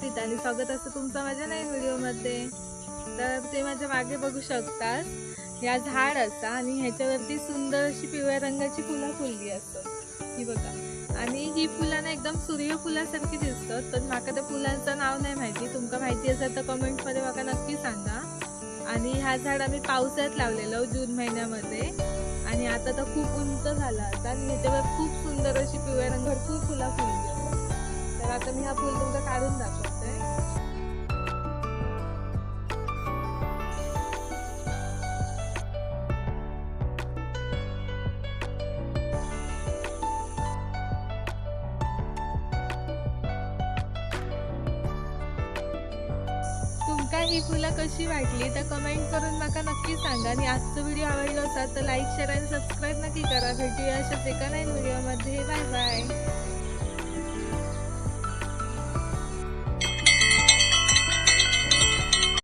प्रीता आणि स्वागत असतं तुमचं माझ्या नवीन व्हिडिओमध्ये। तर ते माझ्या मागे बघू शकतात या झाड असता आणि ह्याच्यावरती सुंदर अशी पिवळ्या रंगाची फुलं फुलली असतात ही बघा। आणि ही फुलं ना एकदम सूर्यफुलासारखी दिसतात। तर माका त्या फुलांचं नाव नाही माहिती, तुमका माहिती असेल तर कमेंटमध्ये माका नक्की सांगा। आणि हा झाड आम्ही पावसाळ्यात लावलेलो जून महिन्यामध्ये आणि आता तर खूप उंच झाला आता आणि ह्याच्यावर खूप सुंदर अशी पिवळ्या रंगाची भरपूर फुलं फुलली असतात। तर आता मी हा फुल तुमका काढून दाखवते। तुमका ही फुलं कशी वाटली तर कमेंट करून माका नक्की सांगा। आणि आजचा व्हिडिओ आवडला असेल तर लाईक शेअर आणि सबस्क्राईब नक्की करा। भेटूया अशाच एका नवीन व्हिडिओमध्ये। Bye bye.